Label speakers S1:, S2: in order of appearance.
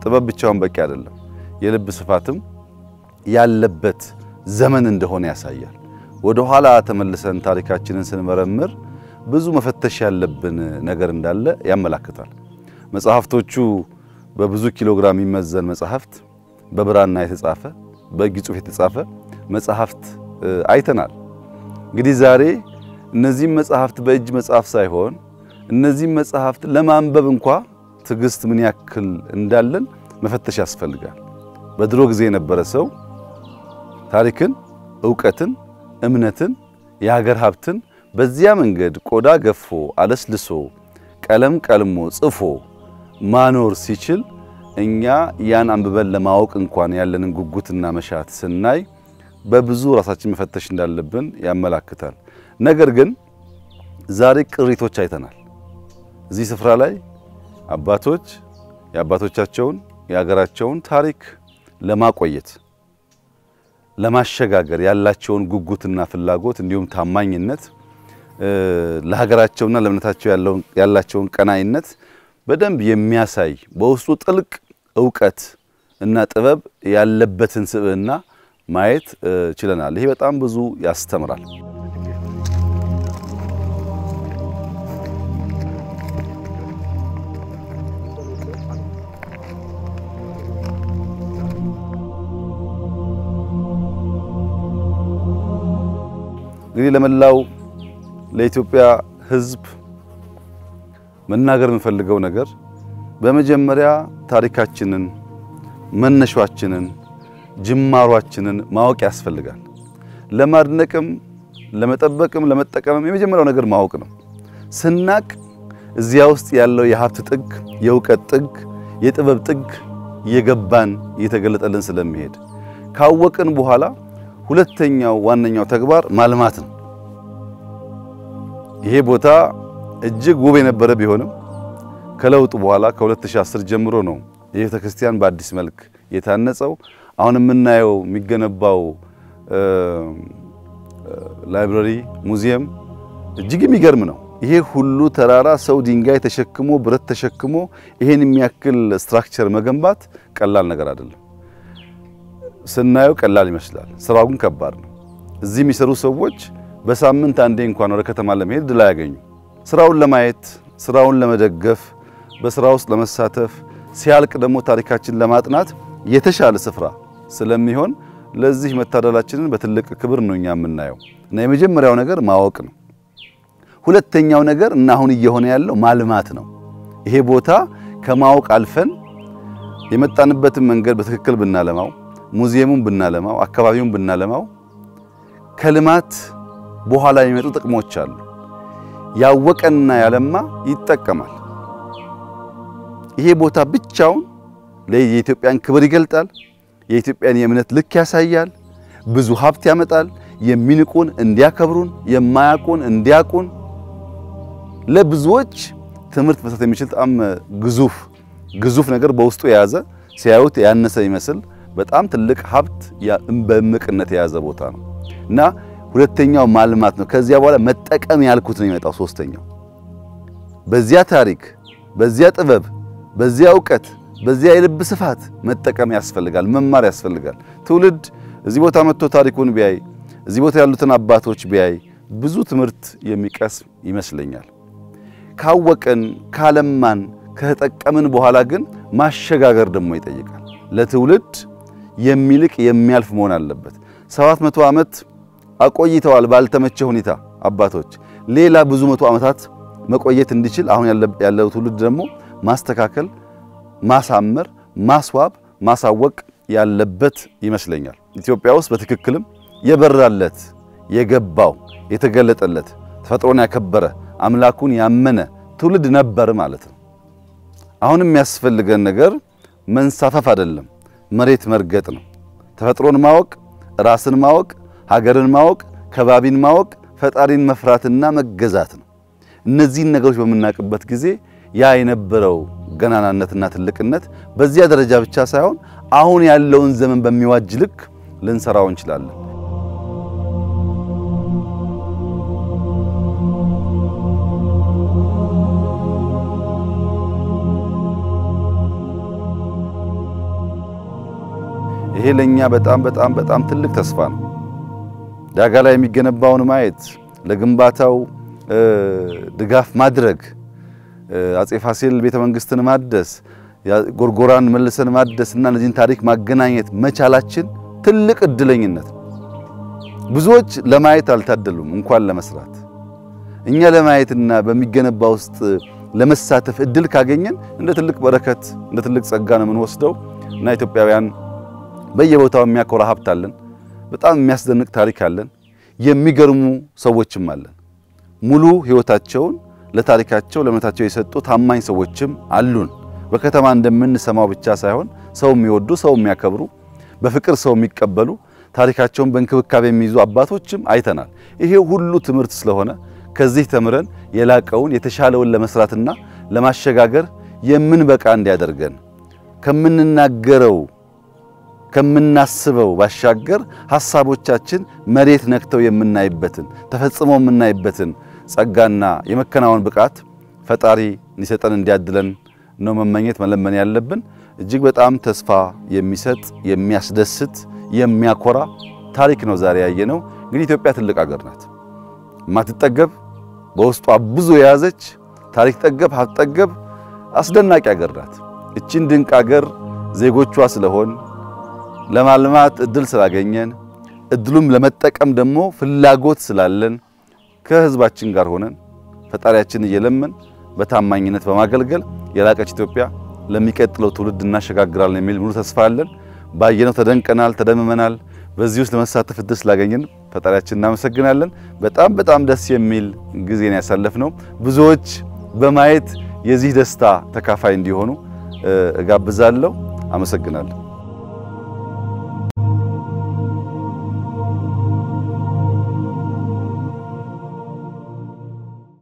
S1: ጥበብ ብቻውን በቂ አይደለም የልብ ስፋትም ያለበት ዘመን እንደሆነ ያሳያል ወደ ኋላ ተመልሰን ታሪካችንን ስንመረምር ብዙ መፈተሽ ያለብን ነገር እንዳለ ያመላክታል መጽሐፍቶቹ በብዙ ኪሎግራም ይመዘን መጽሐፍት በብራና የተጻፈ በእጅ ጽሑፍ የተጻፈ መጽሐፍት አይተናል እንግዲህ ዛሬ እነዚህ መጽሐፍት በእጅ መጽሐፍ ሳይሆን እነዚህ መጽሐፍት ለማንበብ እንኳን ትግስት ምን ያክል እንዳለን መፈተሽ ያስፈልጋል በድሮ ጊዜ የነበረ ሰው ታሪክን ዕውቀትን እምነትን የሀገር ሀብትን በዚያ መንገድ ቆዳ ገፎ አለስልሶ ቀለም ቀልሞ ጽፎ ማኖር ሲችል እኛ ያን አንብበን ለማወቅ እንኳን ያለንን ጉጉትና መሻት ስናይ በብዙ ራሳችን መፈተሽ እንዳለብን ያመላክታል ነገር ግን ዛሬ ቅሪቶች አይተናል እዚህ ስፍራ ላይ አባቶች የአባቶቻቸውን የሀገራቸውን ታሪክ ለማቆየት ለማሸጋገር ያላቸውን ጉጉትና ፍላጎት እንዲሁም ታማኝነት ለሀገራቸውና ለእምነታቸው ያላቸውን ቀናኢነት በደንብ የሚያሳይ በውስጡ ጥልቅ ዕውቀት እና ጥበብ ያለበትን ስብዕና ማየት ችለናል ይሄ በጣም ብዙ ያስተምራል እንግዲህ ለመላው ለኢትዮጵያ ሕዝብ መናገር የምፈልገው ነገር በመጀመሪያ ታሪካችንን መነሻችንን ጅማሯችንን ማወቅ ያስፈልጋል ለማድነቅም ለመጠበቅም ለመጠቀምም የመጀመሪያው ነገር ማወቅ ነው ስናቅ እዚያ ውስጥ ያለው የሀብት ጥግ የዕውቀት ጥግ የጥበብ ጥግ የገባን የተገለጠልን ስለሚሄድ ካወቅን በኋላ ሁለተኛው ዋነኛው ተግባር ማልማት ነው ይሄ ቦታ እጅግ ውብ የነበረ ቢሆንም ከለውጡ በኋላ ከ2010 ጀምሮ ነው የቤተ ክርስቲያን በአዲስ መልክ የታነጸው አሁን የምናየው የሚገነባው ላይብራሪ ሙዚየም እጅግ የሚገርም ነው ይሄ ሁሉ ተራራ ሰው ድንጋይ ተሸክሞ ብረት ተሸክሞ ይሄን የሚያክል ስትራክቸር መገንባት ቀላል ነገር አይደለም ስናየው ቀላል ይመስላል ስራው ግን ከባድ ነው እዚህ የሚሰሩ ሰዎች በሳምንት አንዴ እንኳን ወደ ከተማ ለመሄድ ድል ያገኙ ስራውን ለማየት ስራውን ለመደገፍ በስራው ውስጥ ለመሳተፍ ሲያልቅ ደግሞ ታሪካችን ለማጥናት የተሻለ ስፍራ ስለሚሆን ለዚህ መታደላችንን በትልቅ ክብር ነው እኛ የምናየው እና የመጀመሪያው ነገር ማወቅ ነው ሁለተኛው ነገር እና አሁን እየሆነ ያለው ማልማት ነው ይሄ ቦታ ከማወቅ አልፈን የመጣንበትን መንገድ በትክክል ብናለማው ሙዚየሙን ብናለማው አካባቢውን ብናለማው ከልማት በኋላ የሚመጡ ጥቅሞች አሉ ያወቀና ያለማ ይጠቀማል ይሄ ቦታ ብቻውን ለኢትዮጵያን ክብር ይገልጣል የኢትዮጵያን የእምነት ልክ ያሳያል ብዙ ሀብት ያመጣል የሚንቁን እንዲያከብሩን የማያቁን እንዲያቁን ለብዙዎች ትምህርት መስጠት የሚችል በጣም ግዙፍ ነገር በውስጡ የያዘ ሲያዩት ያነሰ ይመስል በጣም ትልቅ ሀብት በእምቅነት የያዘ ቦታ ነው እና ሁለተኛው ማልማት ነው ከዚያ በኋላ መጠቀም ያልኩት ነው የሚመጣው ሶስተኛው በዚያ ታሪክ በዚያ ጥበብ በዚያ ዕውቀት በዚያ የልብ ስፋት መጠቀም ያስፈልጋል መማር ያስፈልጋል ትውልድ እዚህ ቦታ መጥቶ ታሪኩን ቢያይ እዚህ ቦታ ያሉትን አባቶች ቢያይ ብዙ ትምህርት የሚቀስም ይመስለኛል ካወቀን ካለማን ከተጠቀምን በኋላ ግን ማሸጋገር ደግሞ ይጠይቃል ለትውልድ የሚልቅ የሚያልፍ መሆን አለበት 700 ዓመት አቆይተዋል ባልተመቸ ሁኔታ አባቶች ሌላ ብዙ መቶ ዓመታት መቆየት እንዲችል አሁን ያለው ትውልድ ደግሞ ማስተካከል ማሳመር ማስዋብ ማሳወቅ ያለበት ይመስለኛል ኢትዮጵያ ውስጥ በትክክልም የበራለት የገባው የተገለጠለት ተፈጥሮን ያከበረ አምላኩን ያመነ ትውልድ ነበር ማለት ነው አሁንም የሚያስፈልገን ነገር መንሳፈፍ አይደለም መሬት መርገጥ ነው ተፈጥሮን ማወቅ ራስን ማወቅ ሀገርን ማወቅ ከባቢን ማወቅ ፈጣሪን መፍራትና መገዛት ነው እነዚህ ነገሮች በመናቅበት ጊዜ ያ የነበረው ገናናነትና ትልቅነት በዚያ ደረጃ ብቻ ሳይሆን አሁን ያለውን ዘመን በሚዋጅ ልክ ልንሰራው እንችላለን ይሄ ለኛ በጣም ትልቅ ተስፋ ነው። ዳጋ ላይ የሚገነባውን ማየት፣ ለግንባታው ድጋፍ ማድረግ፣ አጼ ፋሲል ቤተ መንግስትን ማደስ፣ ጎርጎራን መልሰን ማደስና እነዚህን ታሪክ ማገናኘት መቻላችን ትልቅ እድለኝነት ነው። ብዙዎች ለማየት አልታደሉም እንኳን ለመስራት። እኛ ለማየትና በሚገነባ ውስጥ ለመሳተፍ እድል ካገኘን እንደ ትልቅ በረከት እንደ ትልቅ ጸጋ ነው የምንወስደው እና ኢትዮጵያውያን በየቦታው የሚያኮራ ሀብት አለን። በጣም የሚያስደንቅ ታሪክ አለን። የሚገርሙ ሰዎችም አለን። ሙሉ ህይወታቸውን ለታሪካቸው ለእምነታቸው የሰጡ ታማኝ ሰዎችም አሉን። በከተማ እንደምንሰማው ብቻ ሳይሆን ሰው የሚወዱ ሰው የሚያከብሩ በፍቅር ሰው የሚቀበሉ ታሪካቸውን በእንክብካቤ የሚይዙ አባቶችም አይተናል። ይሄ ሁሉ ትምህርት ስለሆነ ከዚህ ተምረን የላቀውን የተሻለውን ለመስራትና ለማሸጋገር የምንበቃ እንዲያደርገን ከምንናገረው ከምናስበው ባሻገር ሐሳቦቻችን መሬት ነክተው የምናይበትን ተፈጽመው የምናይበትን ጸጋና የመከናወን ብቃት ፈጣሪ እንዲሰጠን እንዲያድለን ነው መመኘት መለመን ያለብን። እጅግ በጣም ተስፋ የሚሰጥ የሚያስደስት የሚያኮራ ታሪክ ነው ዛሬ ያየነው። እንግዲህ ኢትዮጵያ ትልቅ ሀገር ናት። ማትጠገብ በውስጧ ብዙ የያዘች ታሪክ ጠገብ ሀብት ጠገብ አስደናቂ ሀገር ናት። እቺን ድንቅ ሀገር ዜጎቿ ስለሆን ለማልማት እድል ስላገኘን እድሉም ለመጠቀም ደግሞ ፍላጎት ስላለን ከህዝባችን ጋር ሆነን ፈጣሪያችን እየለመን በታማኝነት በማገልገል የላቀች ኢትዮጵያ ለሚቀጥለው ትውልድ እናሸጋግራለን የሚል ሙሉ ተስፋ አለን። ባየነው ተደንቀናል፣ ተደምመናል። በዚህ ውስጥ ለመሳተፍ እድል ስላገኘን ፈጣሪያችን እናመሰግናለን። በጣም ደስ የሚል ጊዜን ያሳለፍነው። ብዙዎች በማየት የዚህ ደስታ ተካፋይ እንዲሆኑ እጋብዛለሁ። አመሰግናለሁ።